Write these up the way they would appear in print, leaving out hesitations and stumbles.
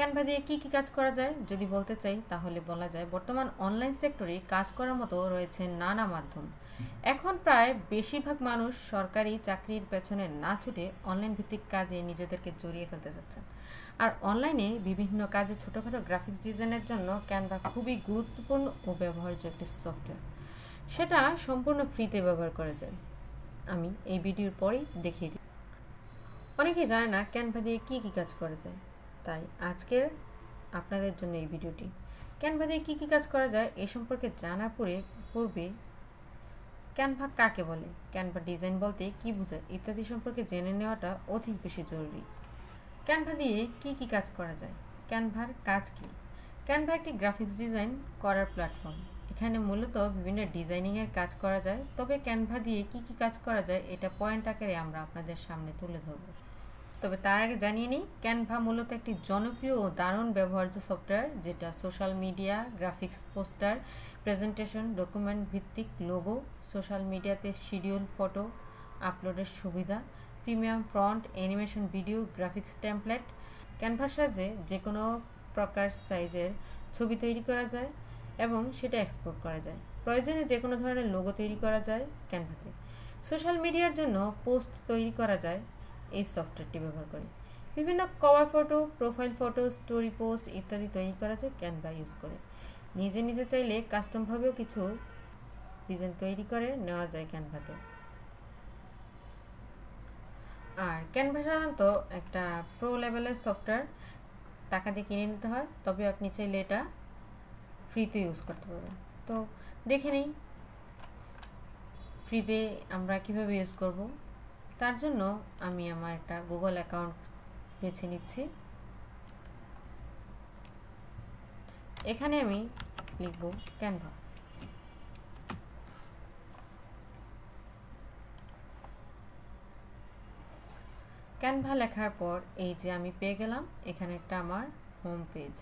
Canva দিয়ে কি কাজ করা যায় যদি বলতে চাই তাহলে বলা যায় বর্তমান অনলাইন সেক্টরে কাজ করার মতো রয়েছে নানা মাধ্যম। এখন প্রায় বেশিরভাগ মানুষ সরকারি চাকরির পেছনে না ছুটে অনলাইন ভিত্তিক কাজে নিজেদেরকে জড়িয়ে ফেলতে যাচ্ছেন। আর অনলাইনে বিভিন্ন কাজে ছোটোখাটো গ্রাফিক্স ডিজাইনের জন্য ক্যানভা খুবই গুরুত্বপূর্ণ ও ব্যবহার্য একটি সফটওয়্যার। সেটা সম্পূর্ণ ফ্রিতে ব্যবহার করা যায়। আমি এই ভিডিওর পরেই দেখিয়ে দিই। অনেকেই জানে না ক্যানভা দিয়ে কি কাজ করা যায়, তাই আজকে আপনাদের জন্য এই ভিডিওটি। ক্যানভা দিয়ে কি কাজ করা যায় এ সম্পর্কে জানার পূর্বে ক্যানভা কাকে বলে, ক্যানভা ডিজাইন বলতে কি বোঝায় ইত্যাদি সম্পর্কে জেনে নেওয়াটা অধিক বেশি জরুরি। ক্যানভা দিয়ে কি কাজ করা যায়, ক্যানভার কাজ কি? ক্যানভা একটি গ্রাফিক্স ডিজাইন করার প্ল্যাটফর্ম। এখানে মূলত বিভিন্ন ডিজাইনিংয়ের কাজ করা যায়। তবে ক্যানভা দিয়ে কি কাজ করা যায় এটা পয়েন্ট আকারে আমরা আপনাদের সামনে তুলে ধরব। তবে তার আগে জানিয়ে নিই, ক্যানভা মূলত একটি জনপ্রিয় ও দারুণ ব্যবহার্য সফটওয়্যার, যেটা social media, graphics, poster, presentation, document ভিত্তিক লোগো, সোশ্যাল মিডিয়াতে শিডিউল ফটো আপলোডের সুবিধা, premium font, animation, video, graphics template. ক্যানভার সাহায্যে যে কোনো প্রকার সাইজের ছবি তৈরি করা যায় এবং সেটা এক্সপোর্ট করা যায়। প্রয়োজনে যে কোনো ধরনের লোগো তৈরি করা যায় ক্যানভাতে। সোশ্যাল মিডিয়ার জন্য পোস্ট তৈরি করা যায় এই সফটওয়্যারটি ব্যবহার করে। বিভিন্ন cover photo, profile photo, story post ইত্যাদি তৈরি করা যায় ক্যানভা ইউজ করে। নিজে চাইলে কাস্টমভাবেও কিছু ডিজাইন তৈরি করে নেওয়া যায় ক্যানভাতে। আর ক্যানভা সাধারণত একটা প্রো লেভেলের সফটওয়্যার, টাকা দিয়ে কিনে নিতে হয়। তবে আপনি চাইলে এটা ফ্রিতে ইউজ করতে পারবেন। তো দেখে নিই ফ্রিতে আমরা কিভাবে ইউজ করব। তার জন্য আমি আমার একটা গুগল অ্যাকাউন্ট বেছে নিচ্ছি। এখানে আমি লিখব ক্যানভা। ক্যানভা লেখার পর এই যে আমি পেয়ে গেলাম এখানে একটা আমার হোম পেজ,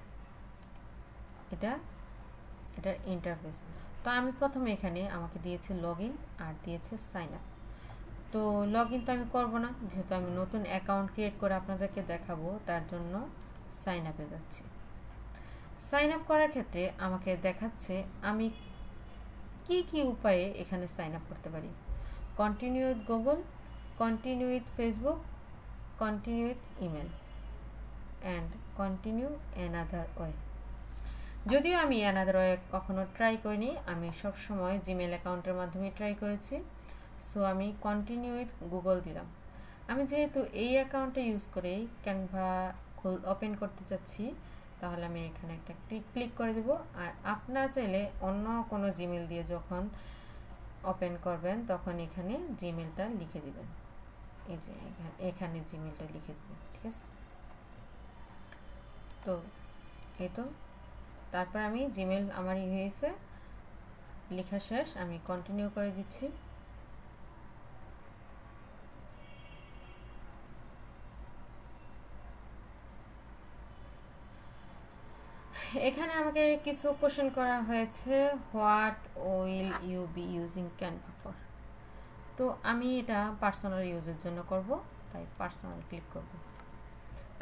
এটা ইন্টারফেস। তো আমি প্রথমে এখানে আমাকে দিয়েছে লগইন আর দিয়েছে সাইন আপ। তো লগইন তো আমি করবো না, যেহেতু আমি নতুন অ্যাকাউন্ট ক্রিয়েট করে আপনাদেরকে দেখাবো, তার জন্য সাইন আপে যাচ্ছি। সাইন আপ করার ক্ষেত্রে আমাকে দেখাচ্ছে আমি কি উপায়ে এখানে সাইন আপ করতে পারি। Continue with Google, continue with Facebook, continue with email and continue another way. যদিও আমি অ্যানাদার ওয়ে কখনো ট্রাই করিনি, আমি সবসময় জিমেল অ্যাকাউন্টের মাধ্যমে ট্রাই করেছি। সো আমি কন্টিনিউ উইথ গুগল দিলাম। আমি যেহেতু এই অ্যাকাউন্টটা ইউজ করেই ক্যানভা ওপেন করতে চাচ্ছি, তাহলে আমি এখানে একটা ক্লিক করে দেব। আর আপনারা চাইলে অন্য কোনো জিমেল দিয়ে যখন ওপেন করবেন তখন এখানে জিমেলটা লিখে দিবেন। এই যে এখানে জিমেলটা লিখে দেবেন, ঠিক আছে? তো এই তো তারপর আমি জিমেল আমার হয়েছে, লেখা শেষ, আমি কন্টিনিউ করে দিচ্ছি। এখানে আমাকে কিছু কোশ্চেন করা হয়েছে, what will you be using Canva for. তো আমি এটা পার্সোনাল ইউজের জন্য করব, তাই পার্সোনাল ক্লিক করব।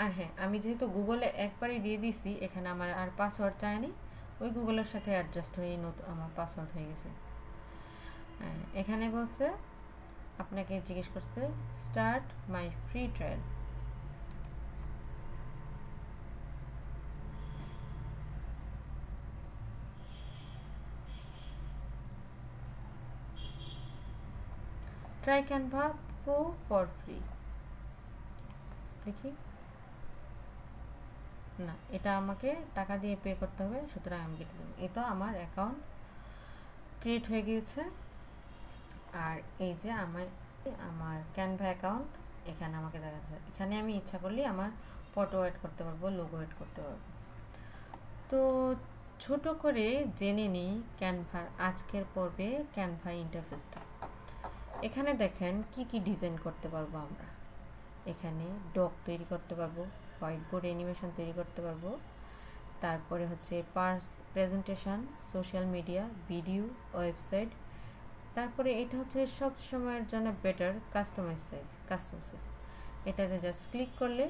আর হ্যাঁ, আমি যেহেতু গুগলে একবারই দিয়ে দিয়েছি, এখানে আমার আর পাসওয়ার্ড চাইনি, ওই গুগলের সাথে অ্যাডজাস্ট হয়ে নতুন আমার পাসওয়ার্ড হয়ে গেছে। এখানে বলছে আপনাকে জিজ্ঞেস করছে start my free trial. Try Canva pro for free দেখি। না, এটা আমাকে টাকা দিয়ে পে করতে হবে, সুতরাং আমি কেটে দেবো। এটা আমার অ্যাকাউন্ট ক্রিয়েট হয়ে গিয়েছে। আর এই যে আমার ক্যানভা অ্যাকাউন্ট এখানে আমাকে দেখা যাচ্ছে। এখানে আমি ইচ্ছা করলে আমার ফটো এড করতে পারবো, লোগো এড করতে পারবো। তো ছোট করে জেনে নিই ক্যানভার আজকের পর্বে ক্যানভা ইন্টারফেসটা। এখানে দেখেন কি ডিজাইন করতে পারবো আমরা। এখানে ডক তৈরি করতে পারবো, হোয়াইট বোর্ড অ্যানিমেশন তৈরি করতে পারবো, তারপরে হচ্ছে presentation, social media, video, website. তারপরে এটা হচ্ছে সব সময়ের জন্য বেটার কাস্টম সাইজ। এটাতে জাস্ট ক্লিক করলে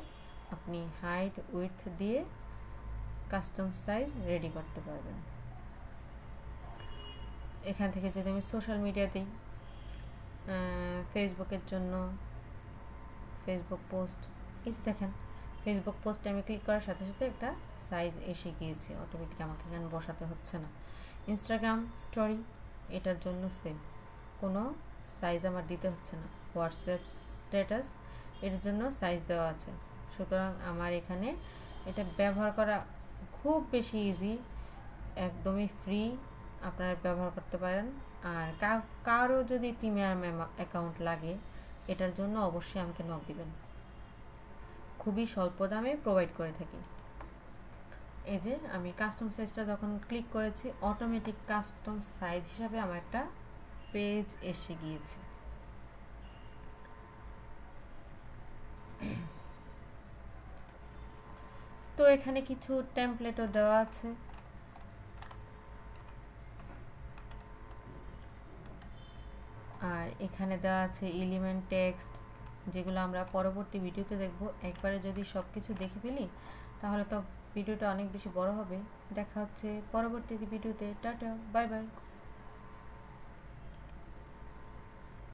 আপনি হাইট উইডথ দিয়ে কাস্টম সাইজ রেডি করতে পারবেন। এখান থেকে যদি আমি সোশ্যাল মিডিয়া দিই, ফেসবুকের জন্য ফেসবুক পোস্ট, এই যে দেখেন ফেসবুক পোস্টে আমি ক্লিক করার সাথে সাথে একটা সাইজ এসে গিয়েছে, অটোমেটিক আমাকে এখানে বসাতে হচ্ছে না। ইনস্টাগ্রাম স্টোরি, এটার জন্য সেম, কোনো সাইজ আমার দিতে হচ্ছে না। হোয়াটসঅ্যাপ স্ট্যাটাস, এর জন্য সাইজ দেওয়া আছে। সুতরাং আমার এখানে এটা ব্যবহার করা খুব বেশি ইজি, একদমই ফ্রি, আপনারা ব্যবহার করতে পারেন। আর কারো যদি প্রিমিয়াম অ্যাকাউন্ট লাগে, এটার জন্য অবশ্যই আমাকে নক দিবেন, খুবই স্বল্প দামে প্রোভাইড করে থাকি। এই যে আমি কাস্টম সাইজটা যখন ক্লিক করেছি, অটোমেটিক কাস্টম সাইজ হিসাবে আমার একটা পেজ এসে গিয়েছে। তো এখানে কিছু টেমপ্লেটও দেওয়া আছে। আর এখানে দেওয়া আছে এলিমেন্ট টেক্সট, যেগুলো আমরা পরবর্তী ভিডিওতে দেখব। একবারে যদি সব কিছু দেখে ফেলি তাহলে তো ভিডিওটা অনেক বেশি বড় হবে। দেখা হচ্ছে পরবর্তী ভিডিওতে। Tata, bye bye.